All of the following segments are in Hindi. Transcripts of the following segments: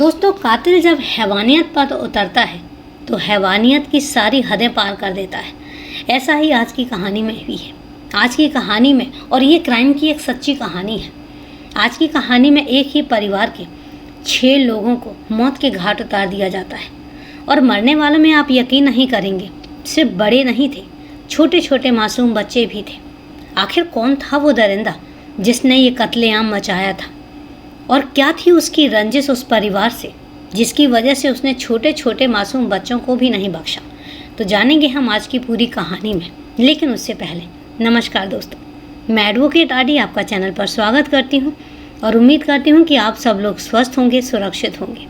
दोस्तों, कातिल जब हैवानियत पर उतरता है तो हैवानियत की सारी हदें पार कर देता है। ऐसा ही आज की कहानी में भी है। आज की कहानी में, और ये क्राइम की एक सच्ची कहानी है। आज की कहानी में एक ही परिवार के 6 लोगों को मौत के घाट उतार दिया जाता है। और मरने वालों में आप यकीन नहीं करेंगे, सिर्फ बड़े नहीं थे, छोटे छोटे मासूम बच्चे भी थे। आखिर कौन था वो दरिंदा जिसने ये कत्लेआम मचाया था? और क्या थी उसकी रंजिश उस परिवार से जिसकी वजह से उसने छोटे छोटे मासूम बच्चों को भी नहीं बख्शा? तो जानेंगे हम आज की पूरी कहानी में। लेकिन उससे पहले नमस्कार दोस्तों, मैं एडवोकेट आरडी आपका चैनल पर स्वागत करती हूँ और उम्मीद करती हूँ कि आप सब लोग स्वस्थ होंगे, सुरक्षित होंगे।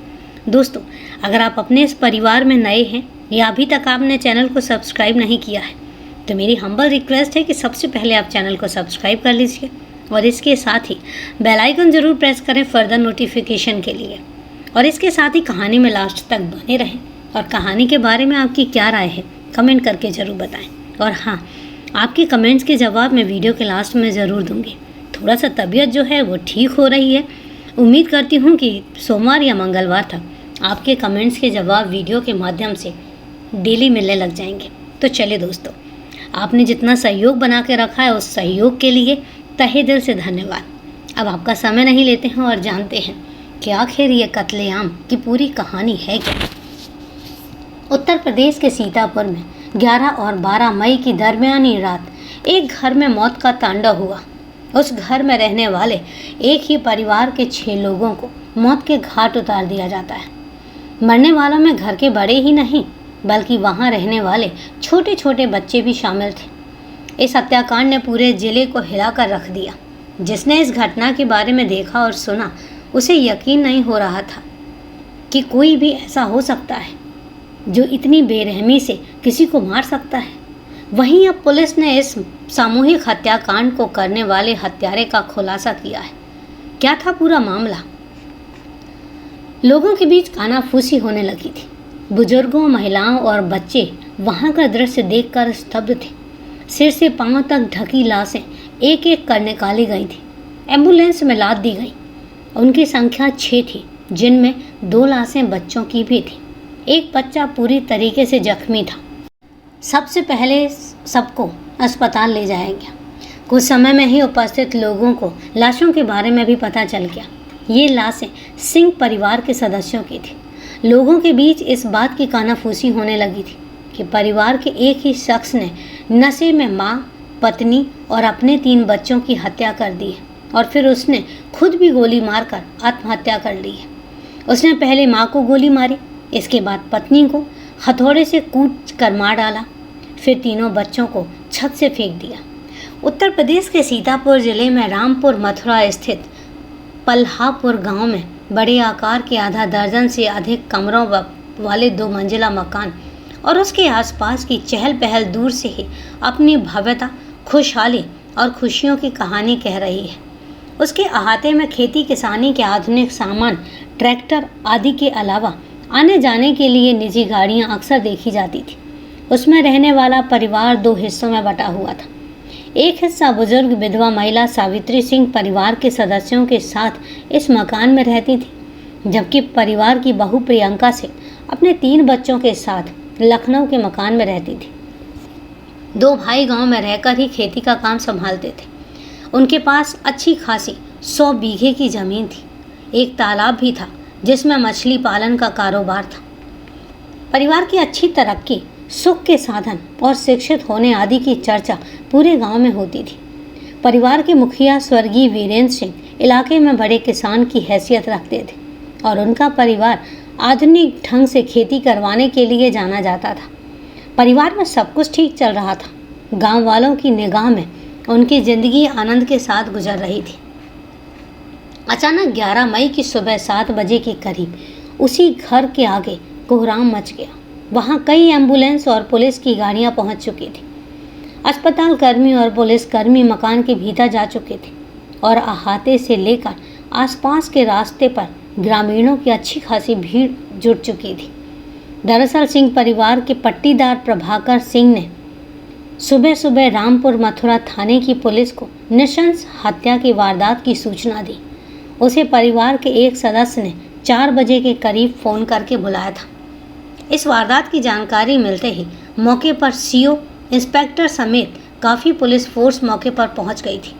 दोस्तों, अगर आप अपने इस परिवार में नए हैं या अभी तक आपने चैनल को सब्सक्राइब नहीं किया है तो मेरी हम्बल रिक्वेस्ट है कि सबसे पहले आप चैनल को सब्सक्राइब कर लीजिए और इसके साथ ही बेल आइकन ज़रूर प्रेस करें फर्दर नोटिफिकेशन के लिए। और इसके साथ ही कहानी में लास्ट तक बने रहें और कहानी के बारे में आपकी क्या राय है कमेंट करके ज़रूर बताएं। और हाँ, आपके कमेंट्स के जवाब मैं वीडियो के लास्ट में ज़रूर दूंगी। थोड़ा सा तबीयत जो है वो ठीक हो रही है। उम्मीद करती हूँ कि सोमवार या मंगलवार तक आपके कमेंट्स के जवाब वीडियो के माध्यम से डेली मिलने लग जाएंगे। तो चलिए दोस्तों, आपने जितना सहयोग बना के रखा है उस सहयोग के लिए तहे दिल से धन्यवाद। अब आपका समय नहीं लेते हैं और जानते हैं कि आखिर ये कत्लेआम की पूरी कहानी है क्या। उत्तर प्रदेश के सीतापुर में 11 और 12 मई की दरमियानी रात एक घर में मौत का तांडव हुआ। उस घर में रहने वाले एक ही परिवार के 6 लोगों को मौत के घाट उतार दिया जाता है। मरने वालों में घर के बड़े ही नहीं बल्कि वहां रहने वाले छोटे छोटे बच्चे भी शामिल थे। इस हत्याकांड ने पूरे जिले को हिलाकर रख दिया। जिसने इस घटना के बारे में देखा और सुना उसे यकीन नहीं हो रहा था कि कोई भी ऐसा हो सकता है जो इतनी बेरहमी से किसी को मार सकता है। वहीं अब पुलिस ने इस सामूहिक हत्याकांड को करने वाले हत्यारे का खुलासा किया है। क्या था पूरा मामला? लोगों के बीच कानाफूसी होने लगी थी। बुजुर्गों, महिलाओं और बच्चे वहां का दृश्य देखकर स्तब्ध थे। सिर से पांव तक ढकी लाशें एक एक कर निकाली गई थी, एम्बुलेंस में लाद दी गई। उनकी संख्या 6 थी, जिनमें 2 लाशें बच्चों की भी थी। एक बच्चा पूरी तरीके से जख्मी था। सबसे पहले सबको अस्पताल ले जाया गया। कुछ समय में ही उपस्थित लोगों को लाशों के बारे में भी पता चल गया। ये लाशें सिंह परिवार के सदस्यों की थी। लोगों के बीच इस बात की कानाफूसी होने लगी थी कि परिवार के एक ही शख्स ने नशे में माँ, पत्नी और अपने 3 बच्चों की हत्या कर दी है और फिर उसने खुद भी गोली मारकर आत्महत्या कर ली है। उसने पहले माँ को गोली मारी, इसके बाद पत्नी को हथौड़े से कूट कर मार डाला, फिर तीनों बच्चों को छत से फेंक दिया। उत्तर प्रदेश के सीतापुर जिले में रामपुर मथुरा स्थित पल्हापुर गांव में बड़े आकार के आधा दर्जन से अधिक कमरों वाले 2 मंजिला मकान और उसके आसपास की चहल पहल दूर से ही अपनी भव्यता, खुशहाली और खुशियों की कहानी कह रही है। उसके अहाते में खेती किसानी के आधुनिक सामान, ट्रैक्टर आदि के अलावा आने जाने के लिए निजी गाड़ियां अक्सर देखी जाती थी। उसमें रहने वाला परिवार 2 हिस्सों में बटा हुआ था। एक हिस्सा बुजुर्ग विधवा महिला सावित्री सिंह परिवार के सदस्यों के साथ इस मकान में रहती थी, जबकि परिवार की बहू प्रियंका से अपने 3 बच्चों के साथ लखनऊ के मकान में रहती थी। 2 भाई गांव में रहकर ही खेती का काम संभालते थे। उनके पास अच्छी खासी 100 बीघे की जमीन थी। एक तालाब भी था जिसमें मछली पालन का कारोबार था। परिवार की अच्छी तरक्की, सुख के साधन और शिक्षित होने आदि की चर्चा पूरे गांव में होती थी। परिवार के मुखिया स्वर्गीय वीरेंद्र सिंह इलाके में बड़े किसान की हैसियत रखते थे और उनका परिवार आधुनिक ढंग से खेती करवाने के लिए जाना जाता था। परिवार में सब कुछ ठीक चल रहा था। गांव वालों की निगाह में उनकी जिंदगी आनंद के साथ गुजर रही थी। अचानक 11 मई की सुबह 7 बजे के करीब उसी घर के आगे कोहराम मच गया। वहां कई एम्बुलेंस और पुलिस की गाड़ियां पहुंच चुकी थी। अस्पताल कर्मी और पुलिस कर्मी मकान के भीतर जा चुके थे और अहाते से लेकर आसपास के रास्ते पर ग्रामीणों की अच्छी खासी भीड़ जुट चुकी थी। दरअसल सिंह परिवार के पट्टीदार प्रभाकर सिंह ने सुबह सुबह रामपुर मथुरा थाने की पुलिस को नृशंस हत्या की वारदात की सूचना दी। उसे परिवार के एक सदस्य ने 4 बजे के करीब फ़ोन करके बुलाया था। इस वारदात की जानकारी मिलते ही मौके पर सीओ, इंस्पेक्टर समेत काफ़ी पुलिस फोर्स मौके पर पहुंच गई थी।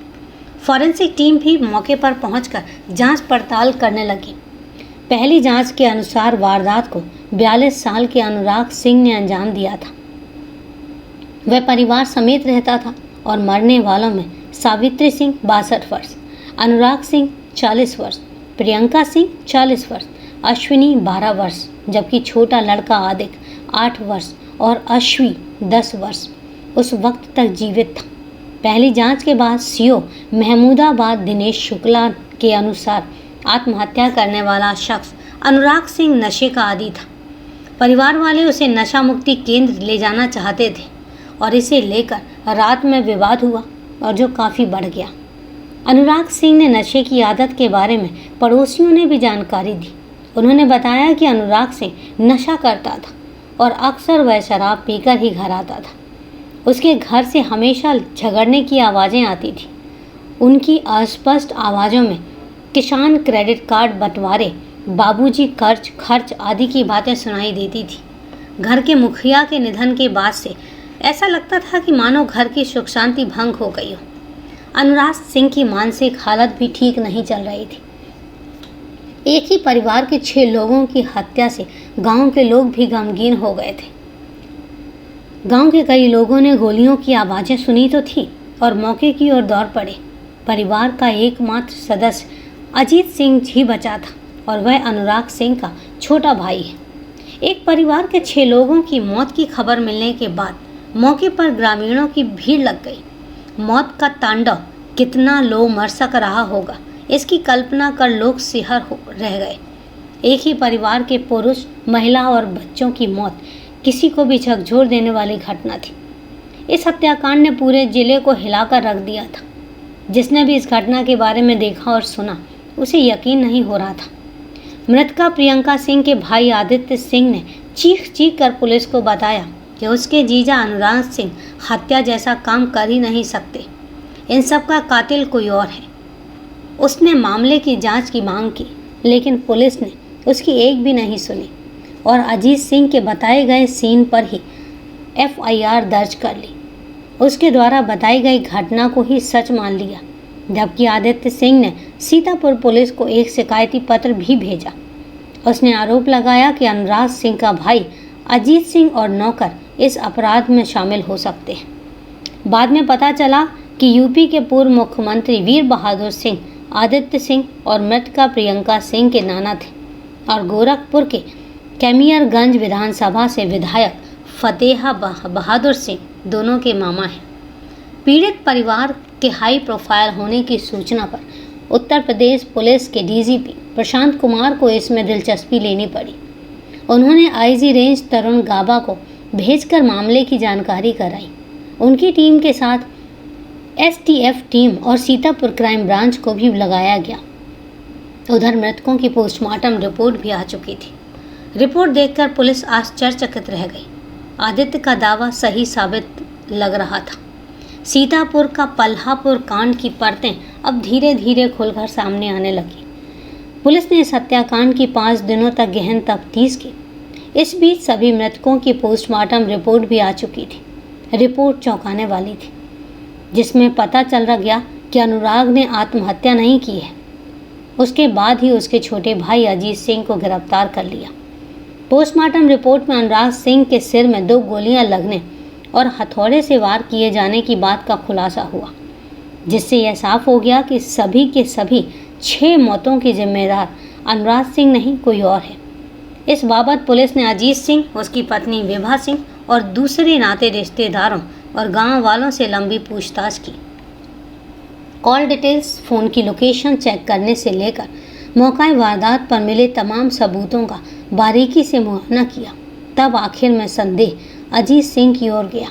फॉरेंसिक टीम भी मौके पर पहुंचकर जांच पड़ताल करने लगी। पहली जांच के अनुसार वारदात को 42 साल के अनुराग सिंह ने अंजाम दिया था। वह परिवार समेत रहता था और मरने वालों में सावित्री सिंह 62 वर्ष, अनुराग सिंह 40 वर्ष, प्रियंका सिंह 40 वर्ष, अश्विनी 12 वर्ष, जबकि छोटा लड़का आदिक 8 वर्ष और अश्वी 10 वर्ष उस वक्त तक जीवित था। पहली जांच के बाद सीओ महमूदाबाद दिनेश शुक्ला के अनुसार आत्महत्या करने वाला शख्स अनुराग सिंह नशे का आदी था। परिवार वाले उसे नशा मुक्ति केंद्र ले जाना चाहते थे और इसे लेकर रात में विवाद हुआ और जो काफ़ी बढ़ गया। अनुराग सिंह ने नशे की आदत के बारे में पड़ोसियों ने भी जानकारी दी। उन्होंने बताया कि अनुराग सिंह नशा करता था और अक्सर वह शराब पीकर ही घर आता था। उसके घर से हमेशा झगड़ने की आवाज़ें आती थी। उनकी अस्पष्ट आवाज़ों में किसान क्रेडिट कार्ड बंटवारे, बाबूजी कर्ज खर्च आदि की बातें सुनाई देती थी। घर के मुखिया के निधन के बाद से ऐसा लगता था कि मानो घर की सुख शांति भंग हो गई हो। अनुराग सिंह की मानसिक हालत भी ठीक नहीं चल रही थी। एक ही परिवार के 6 लोगों की हत्या से गांव के लोग भी गमगीन हो गए थे। गांव के कई लोगों ने गोलियों की आवाज़ें सुनी तो थी और मौके की ओर दौड़ पड़े। परिवार का एकमात्र सदस्य अजीत सिंह ही बचा था और वह अनुराग सिंह का छोटा भाई है। एक परिवार के 6 लोगों की मौत की खबर मिलने के बाद मौके पर ग्रामीणों की भीड़ लग गई। मौत का तांडव कितना लोग मरसक रहा होगा, इसकी कल्पना कर लोग सिहर रह गए। एक ही परिवार के पुरुष, महिला और बच्चों की मौत किसी को भी झकझोर देने वाली घटना थी। इस हत्याकांड ने पूरे जिले को हिलाकर रख दिया था। जिसने भी इस घटना के बारे में देखा और सुना, उसे यकीन नहीं हो रहा था। मृतका प्रियंका सिंह के भाई आदित्य सिंह ने चीख चीख कर पुलिस को बताया कि उसके जीजा अनुराग सिंह हत्या जैसा काम कर ही नहीं सकते। इन सब का कातिल कोई और है। उसने मामले की जांच की मांग की, लेकिन पुलिस ने उसकी एक भी नहीं सुनी और अजीत सिंह के बताए गए सीन पर ही FIR दर्ज कर ली। उसके द्वारा बताई गई घटना को ही सच मान लिया, जबकि आदित्य सिंह ने सीतापुर पुलिस को एक शिकायती पत्र भी भेजा। उसने आरोप लगाया कि अनुराग सिंह का भाई अजीत सिंह और नौकर इस अपराध में शामिल हो सकते हैं। बाद में पता चला कि यूपी के पूर्व मुख्यमंत्री वीर बहादुर सिंह आदित्य सिंह और मृतका प्रियंका सिंह के नाना थे और गोरखपुर के कैमियरगंज विधानसभा से विधायक फतेहा बहादुर सिंह दोनों के मामा हैं। पीड़ित परिवार के हाई प्रोफाइल होने की सूचना पर उत्तर प्रदेश पुलिस के DGP प्रशांत कुमार को इसमें दिलचस्पी लेनी पड़ी। उन्होंने IG रेंज तरुण गाबा को भेजकर मामले की जानकारी कराई। उनकी टीम के साथ STF टीम और सीतापुर क्राइम ब्रांच को भी लगाया गया। उधर मृतकों की पोस्टमार्टम रिपोर्ट भी आ चुकी थी। रिपोर्ट देखकर पुलिस आश्चर्यचकित रह गई। आदित्य का दावा सही साबित लग रहा था। सीतापुर का पल्हापुर कांड की परतें अब धीरे धीरे खुलकर सामने आने लगी। पुलिस ने इस हत्याकांड की 5 दिनों तक गहन तफ्तीश की। इस बीच सभी मृतकों की पोस्टमार्टम रिपोर्ट भी आ चुकी थी। रिपोर्ट चौंकाने वाली थी, जिसमें पता चल गया कि अनुराग ने आत्महत्या नहीं की है। उसके बाद ही उसके छोटे भाई अजीत सिंह को गिरफ्तार कर लिया। पोस्टमार्टम रिपोर्ट में अनुराग सिंह के सिर में 2 गोलियां लगने और हथौड़े से वार किए जाने की बात का खुलासा हुआ, जिससे यह साफ हो गया कि सभी के सभी 6 मौतों के जिम्मेदार अनुराग सिंह नहीं, कोई और है। इस बाबत पुलिस ने अजीत सिंह, उसकी पत्नी विभा सिंह और दूसरे नाते रिश्तेदारों और गांव वालों से लंबी पूछताछ की। कॉल डिटेल्स, फ़ोन की लोकेशन चेक करने से लेकर मौका वारदात पर मिले तमाम सबूतों का बारीकी से मुआयना किया। तब आखिर में संदेह अजीत सिंह की ओर गया।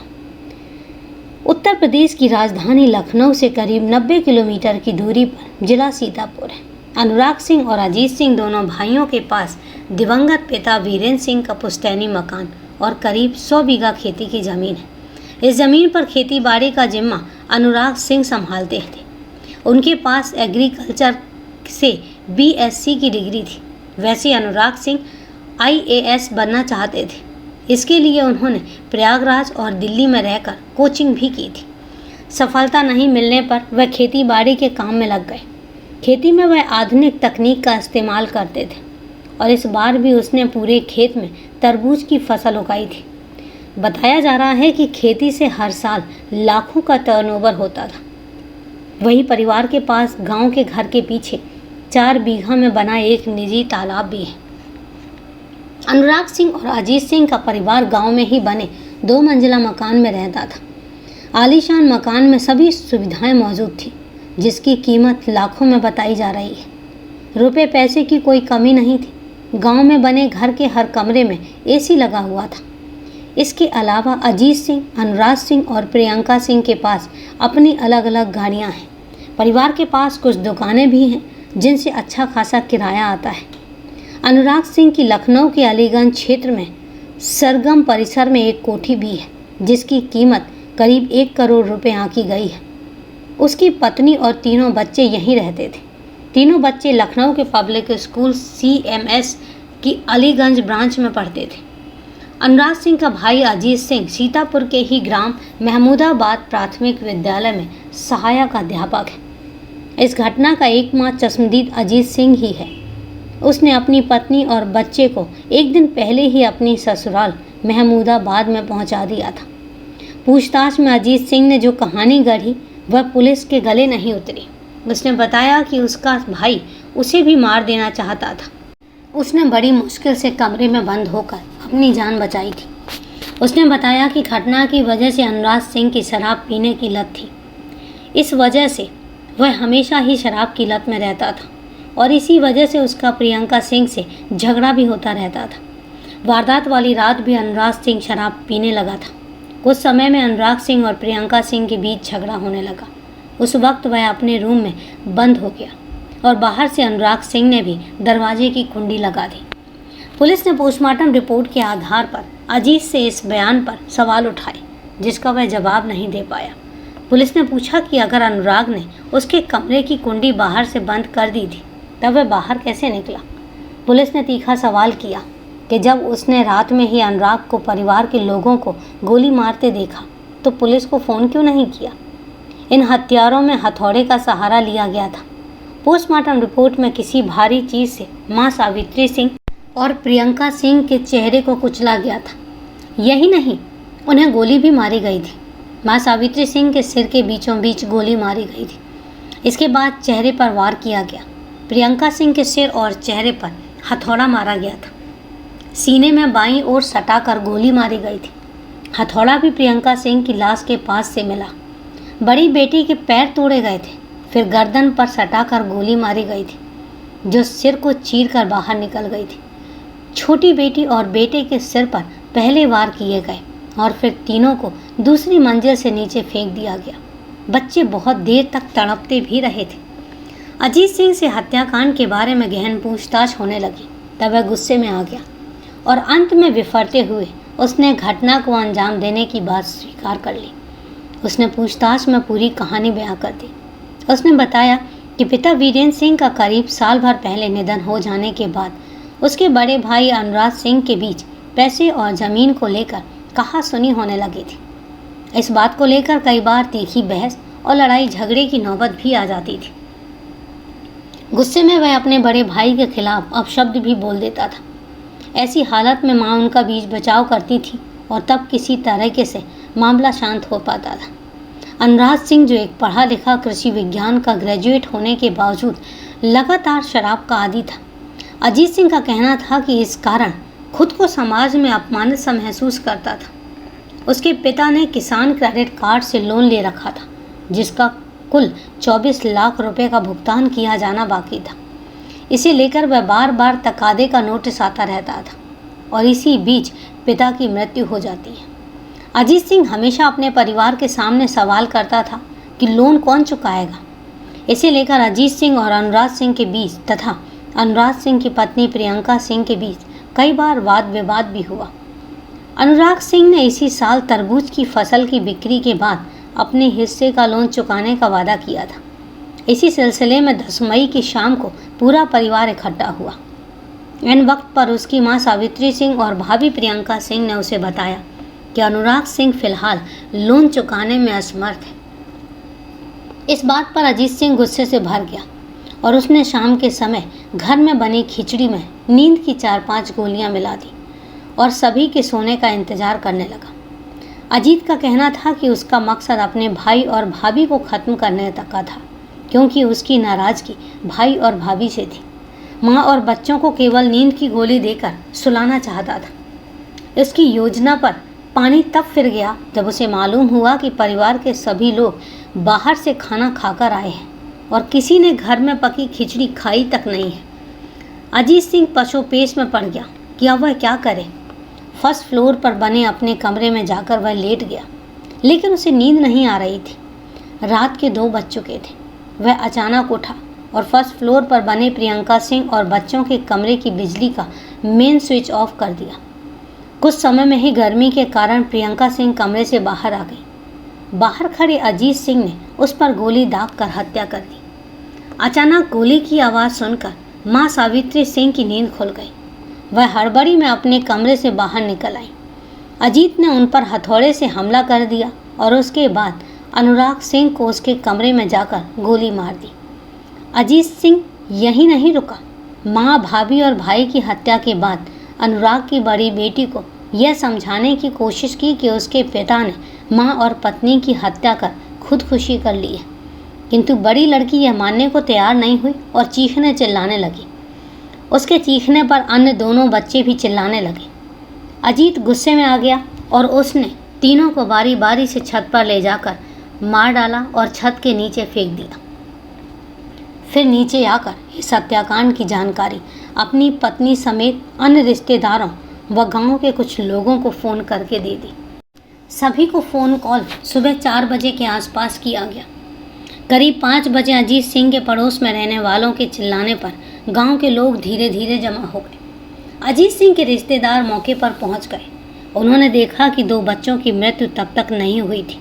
उत्तर प्रदेश की राजधानी लखनऊ से करीब 90 किलोमीटर की दूरी पर जिला सीतापुर है। अनुराग सिंह और अजीत सिंह दोनों भाइयों के पास दिवंगत पिता वीरेंद्र सिंह का पुश्तैनी मकान और करीब 100 बीघा खेती की ज़मीन है। इस ज़मीन पर खेती बाड़ी का जिम्मा अनुराग सिंह संभालते थे। उनके पास एग्रीकल्चर से BSc की डिग्री थी। वैसे अनुराग सिंह IAS बनना चाहते थे। इसके लिए उन्होंने प्रयागराज और दिल्ली में रहकर कोचिंग भी की थी। सफलता नहीं मिलने पर वह खेती बाड़ी के काम में लग गए। खेती में वह आधुनिक तकनीक का इस्तेमाल करते थे और इस बार भी उसने पूरे खेत में तरबूज की फसल उगाई थी। बताया जा रहा है कि खेती से हर साल लाखों का टर्नओवर होता था। वही परिवार के पास गांव के घर के पीछे 4 बीघा में बना एक निजी तालाब भी है। अनुराग सिंह और अजीत सिंह का परिवार गांव में ही बने 2 मंजिला मकान में रहता था। आलीशान मकान में सभी सुविधाएं मौजूद थी, जिसकी कीमत लाखों में बताई जा रही है। रुपए पैसे की कोई कमी नहीं थी। गांव में बने घर के हर कमरे में AC लगा हुआ था। इसके अलावा अजीत सिंह, अनुराग सिंह और प्रियंका सिंह के पास अपनी अलग अलग गाड़ियां हैं। परिवार के पास कुछ दुकानें भी हैं जिनसे अच्छा खासा किराया आता है। अनुराग सिंह की लखनऊ के अलीगंज क्षेत्र में सरगम परिसर में एक कोठी भी है, जिसकी कीमत करीब 1 करोड़ रुपए आंकी गई है। उसकी पत्नी और तीनों बच्चे यहीं रहते थे। तीनों बच्चे लखनऊ के पब्लिक स्कूल CMS की अलीगंज ब्रांच में पढ़ते थे। अनुराग सिंह का भाई अजीत सिंह सीतापुर के ही ग्राम महमूदाबाद प्राथमिक विद्यालय में सहायक अध्यापक है। इस घटना का एकमात्र चश्मदीद अजीत सिंह ही है। उसने अपनी पत्नी और बच्चे को एक दिन पहले ही अपनी ससुराल महमूदाबाद में पहुंचा दिया था। पूछताछ में अजीत सिंह ने जो कहानी गढ़ी वह पुलिस के गले नहीं उतरी। उसने बताया कि उसका भाई उसे भी मार देना चाहता था। उसने बड़ी मुश्किल से कमरे में बंद होकर अपनी जान बचाई थी। उसने बताया कि घटना की वजह से अनुराग सिंह की शराब पीने की लत थी। इस वजह से वह हमेशा ही शराब की लत में रहता था और इसी वजह से उसका प्रियंका सिंह से झगड़ा भी होता रहता था। वारदात वाली रात भी अनुराग सिंह शराब पीने लगा था। कुछ समय में अनुराग सिंह और प्रियंका सिंह के बीच झगड़ा होने लगा। उस वक्त वह अपने रूम में बंद हो गया और बाहर से अनुराग सिंह ने भी दरवाजे की कुंडी लगा दी। पुलिस ने पोस्टमार्टम रिपोर्ट के आधार पर अजीत से इस बयान पर सवाल उठाए, जिसका वह जवाब नहीं दे पाया। पुलिस ने पूछा कि अगर अनुराग ने उसके कमरे की कुंडी बाहर से बंद कर दी थी तब वह बाहर कैसे निकला। पुलिस ने तीखा सवाल किया कि जब उसने रात में ही अनुराग को परिवार के लोगों को गोली मारते देखा तो पुलिस को फ़ोन क्यों नहीं किया। इन हत्यारों में हथौड़े का सहारा लिया गया था। पोस्टमार्टम रिपोर्ट में किसी भारी चीज़ से मां सावित्री सिंह और प्रियंका सिंह के चेहरे को कुचला गया था। यही नहीं, उन्हें गोली भी मारी गई थी। मां सावित्री सिंह के सिर के बीचों बीच गोली मारी गई थी। इसके बाद चेहरे पर वार किया गया। प्रियंका सिंह के सिर और चेहरे पर हथौड़ा मारा गया था। सीने में बाईं ओर सटाकर गोली मारी गई थी। हथौड़ा भी प्रियंका सिंह की लाश के पास से मिला। बड़ी बेटी के पैर तोड़े गए थे, फिर गर्दन पर सटाकर गोली मारी गई थी, जो सिर को चीरकर बाहर निकल गई थी। छोटी बेटी और बेटे के सिर पर पहले वार किए गए और फिर तीनों को दूसरी मंजिल से नीचे फेंक दिया गया। बच्चे बहुत देर तक तड़पते भी रहे थे। अजीत सिंह से हत्याकांड के बारे में गहन पूछताछ होने लगी, तब वह गुस्से में आ गया और अंत में विफरते हुए उसने घटना को अंजाम देने की बात स्वीकार कर ली। उसने पूछताछ में पूरी कहानी बयां कर दी। उसने बताया कि पिता वीरेंद्र सिंह का करीब साल भर पहले निधन हो जाने के बाद उसके बड़े भाई अनुराग सिंह के बीच पैसे और ज़मीन को लेकर कहासुनी होने लगी थी। इस बात को लेकर कई बार तीखी बहस और लड़ाई झगड़े की नौबत भी आ जाती थी। गुस्से में वह अपने बड़े भाई के खिलाफ अपशब्द भी बोल देता था। ऐसी हालत में मां उनका बीच बचाव करती थी और तब किसी तरीके से मामला शांत हो पाता था। अनुराग सिंह, जो एक पढ़ा लिखा कृषि विज्ञान का ग्रेजुएट होने के बावजूद लगातार शराब का आदी था। अजीत सिंह का कहना था कि इस कारण खुद को समाज में अपमानित सा महसूस करता था। उसके पिता ने किसान क्रेडिट कार्ड से लोन ले रखा था, जिसका कुल 24 लाख रुपए का भुगतान किया जाना बाकी था। इसे लेकर वह बार बार तकादे का नोटिस आता रहता था और इसी बीच पिता की मृत्यु हो जाती है। अजीत सिंह हमेशा अपने परिवार के सामने सवाल करता था कि लोन कौन चुकाएगा। इसे लेकर अजीत सिंह और अनुराग सिंह के बीच तथा अनुराग सिंह की पत्नी प्रियंका सिंह के बीच कई बार वाद विवाद भी हुआ। अनुराग सिंह ने इसी साल तरबूज की फसल की बिक्री के बाद अपने हिस्से का लोन चुकाने का वादा किया था। इसी सिलसिले में 10 मई की शाम को पूरा परिवार इकट्ठा हुआ। इन वक्त पर उसकी मां सावित्री सिंह और भाभी प्रियंका सिंह ने उसे बताया कि अनुराग सिंह फिलहाल लोन चुकाने में असमर्थ है। इस बात पर अजीत सिंह गुस्से से भर गया और उसने शाम के समय घर में बनी खिचड़ी में नींद की 4-5 गोलियां मिला दी और सभी के सोने का इंतजार करने लगा। अजीत का कहना था कि उसका मकसद अपने भाई और भाभी को ख़त्म करने तक का था, क्योंकि उसकी नाराज़गी भाई और भाभी से थी। माँ और बच्चों को केवल नींद की गोली देकर सुलाना चाहता था। इसकी योजना पर पानी तब फिर गया जब उसे मालूम हुआ कि परिवार के सभी लोग बाहर से खाना खाकर आए हैं और किसी ने घर में पकी खिचड़ी खाई तक नहीं है। अजीत सिंह पशोपेश में पड़ गया कि अब वह क्या करे। फर्स्ट फ्लोर पर बने अपने कमरे में जाकर वह लेट गया, लेकिन उसे नींद नहीं आ रही थी। रात के 2 बज चुके थे। वह अचानक उठा और फर्स्ट फ्लोर पर बने प्रियंका सिंह और बच्चों के कमरे की बिजली का मेन स्विच ऑफ कर दिया। कुछ समय में ही गर्मी के कारण प्रियंका सिंह कमरे से बाहर आ गई। बाहर खड़े अजीत सिंह ने उस पर गोली दाग कर हत्या कर दी। अचानक गोली की आवाज़ सुनकर माँ सावित्री सिंह की नींद खुल गई। वह हड़बड़ी में अपने कमरे से बाहर निकल आई। अजीत ने उन पर हथौड़े से हमला कर दिया और उसके बाद अनुराग सिंह को उसके कमरे में जाकर गोली मार दी। अजीत सिंह यहीं नहीं रुका। माँ, भाभी और भाई की हत्या के बाद अनुराग की बड़ी बेटी को यह समझाने की कोशिश की कि उसके पिता ने माँ और पत्नी की हत्या कर खुदकुशी कर ली है, किंतु बड़ी लड़की यह मानने को तैयार नहीं हुई और चीखने चिल्लाने लगी। उसके चीखने पर अन्य दोनों बच्चे भी चिल्लाने लगे। अजीत गुस्से में आ गया और उसने तीनों को बारी बारी से छत पर ले जाकर मार डाला और छत के नीचे फेंक दिया। फिर नीचे आकर इस हत्याकांड की जानकारी अपनी पत्नी समेत अन्य रिश्तेदारों व गांव के कुछ लोगों को फ़ोन करके दे दी। सभी को फ़ोन कॉल सुबह 4 बजे के आसपास किया गया। करीब 5 बजे अजीत सिंह के पड़ोस में रहने वालों के चिल्लाने पर गांव के लोग धीरे धीरे जमा हो गए। अजीत सिंह के रिश्तेदार मौके पर पहुंच गए। उन्होंने देखा कि 2 बच्चों की मृत्यु तब तक नहीं हुई थी।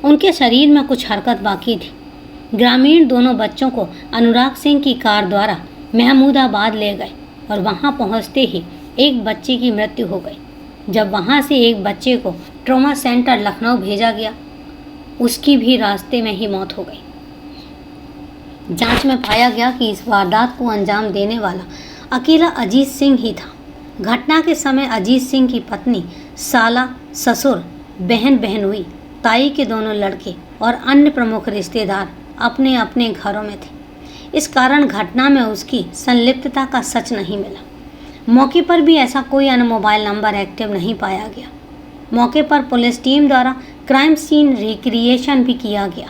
उनके शरीर में कुछ हरकत बाकी थी। ग्रामीण दोनों बच्चों को अनुराग सिंह की कार द्वारा महमूदाबाद ले गए और वहां पहुंचते ही एक बच्चे की मृत्यु हो गई। जब वहां से एक बच्चे को ट्रॉमा सेंटर लखनऊ भेजा गया, उसकी भी रास्ते में ही मौत हो गई। जांच में पाया गया कि इस वारदात को अंजाम देने वाला अकेला अजीत सिंह ही था। घटना के समय अजीत सिंह की पत्नी, साला, ससुर, बहन, बहनोई, ताई के दोनों लड़के और अन्य प्रमुख रिश्तेदार अपने अपने घरों में थे। इस कारण घटना में उसकी संलिप्तता का सच नहीं मिला। मौके पर भी ऐसा कोई अन्य मोबाइल नंबर एक्टिव नहीं पाया गया। मौके पर पुलिस टीम द्वारा क्राइम सीन रिक्रिएशन भी किया गया,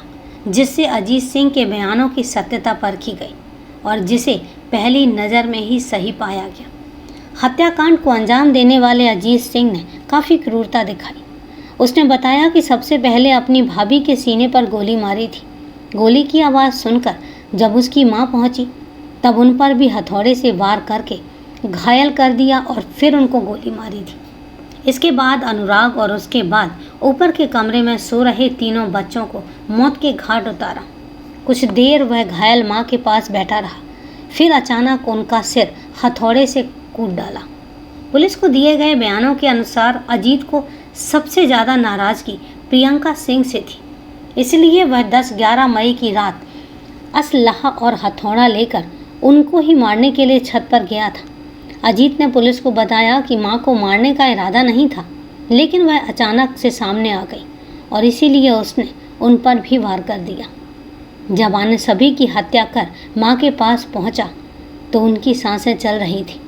जिससे अजीत सिंह के बयानों की सत्यता परखी गई और जिसे पहली नज़र में ही सही पाया गया। हत्याकांड को अंजाम देने वाले अजीत सिंह ने काफ़ी क्रूरता दिखाई। उसने बताया कि सबसे पहले अपनी भाभी के सीने पर गोली मारी थी। गोली की आवाज़ सुनकर जब उसकी माँ पहुंची, तब उन पर भी हथौड़े से वार करके घायल कर दिया और फिर उनको गोली मारी थी। इसके बाद अनुराग और उसके बाद ऊपर के कमरे में सो रहे तीनों बच्चों को मौत के घाट उतारा। कुछ देर वह घायल माँ के पास बैठा रहा, फिर अचानक उनका सिर हथौड़े से कूट डाला। पुलिस को दिए गए बयानों के अनुसार अजीत को सबसे ज़्यादा नाराज़गी प्रियंका सिंह से थी, इसलिए वह 10-11 मई की रात असलहा और हथौड़ा लेकर उनको ही मारने के लिए छत पर गया था। अजीत ने पुलिस को बताया कि मां को मारने का इरादा नहीं था, लेकिन वह अचानक से सामने आ गई और इसीलिए उसने उन पर भी वार कर दिया। जब आने सभी की हत्या कर मां के पास पहुंचा तो उनकी सांसें चल रही थी।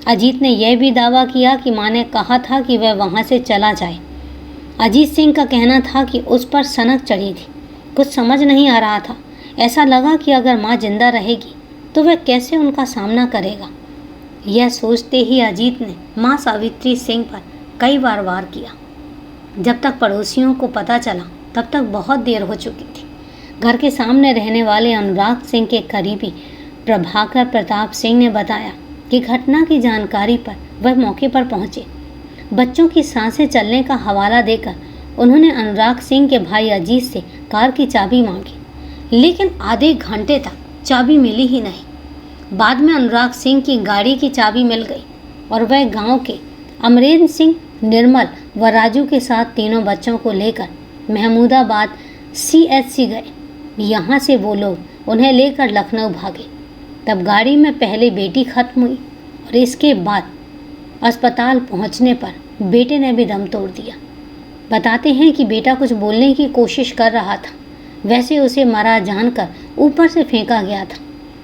अजीत ने यह भी दावा किया कि मां ने कहा था कि वह वहां से चला जाए। अजीत सिंह का कहना था कि उस पर सनक चढ़ी थी। कुछ समझ नहीं आ रहा था। ऐसा लगा कि अगर माँ जिंदा रहेगी तो वह कैसे उनका सामना करेगा। यह सोचते ही अजीत ने माँ सावित्री सिंह पर कई बार वार किया। जब तक पड़ोसियों को पता चला तब तक बहुत देर हो चुकी थी। घर के सामने रहने वाले अनुराग सिंह के करीबी प्रभाकर प्रताप सिंह ने बताया कि घटना की जानकारी पर वह मौके पर पहुंचे। बच्चों की सांसें चलने का हवाला देकर उन्होंने अनुराग सिंह के भाई अजीत से कार की चाबी मांगी, लेकिन आधे घंटे तक चाबी मिली ही नहीं। बाद में अनुराग सिंह की गाड़ी की चाबी मिल गई और वह गांव के अमरेंद्र सिंह, निर्मल व राजू के साथ तीनों बच्चों को लेकर महमूदाबाद CHC गए। यहाँ से वो लोग उन्हें लेकर लखनऊ भागे। तब गाड़ी में पहले बेटी खत्म हुई और इसके बाद अस्पताल पहुँचने पर बेटे ने भी दम तोड़ दिया। बताते हैं कि बेटा कुछ बोलने की कोशिश कर रहा था, वैसे उसे मरा जानकर ऊपर से फेंका गया था।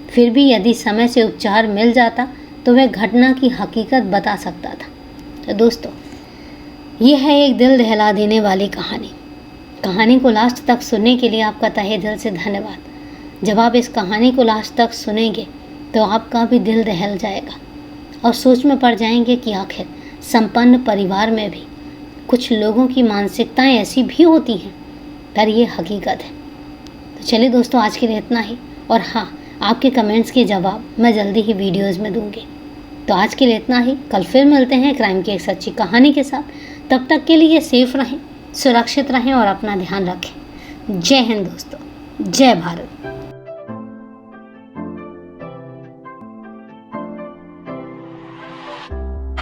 फिर भी यदि समय से उपचार मिल जाता तो वह घटना की हकीकत बता सकता था। तो दोस्तों, यह है एक दिल दहला देने वाली कहानी। कहानी को लास्ट तक सुनने के लिए आपका तहे दिल से धन्यवाद। जब आप इस कहानी को लास्ट तक सुनेंगे तो आपका भी दिल दहल जाएगा और सोच में पड़ जाएंगे कि आखिर संपन्न परिवार में भी कुछ लोगों की मानसिकताएं ऐसी भी होती हैं, पर ये हकीकत है। तो चलिए दोस्तों, आज के लिए इतना ही। और हाँ, आपके कमेंट्स के जवाब मैं जल्दी ही वीडियोस में दूंगी। तो आज के लिए इतना ही। कल फिर मिलते हैं क्राइम की एक सच्ची कहानी के साथ। तब तक के लिए सेफ रहें, सुरक्षित रहें और अपना ध्यान रखें। जय हिंद दोस्तों, जय भारत।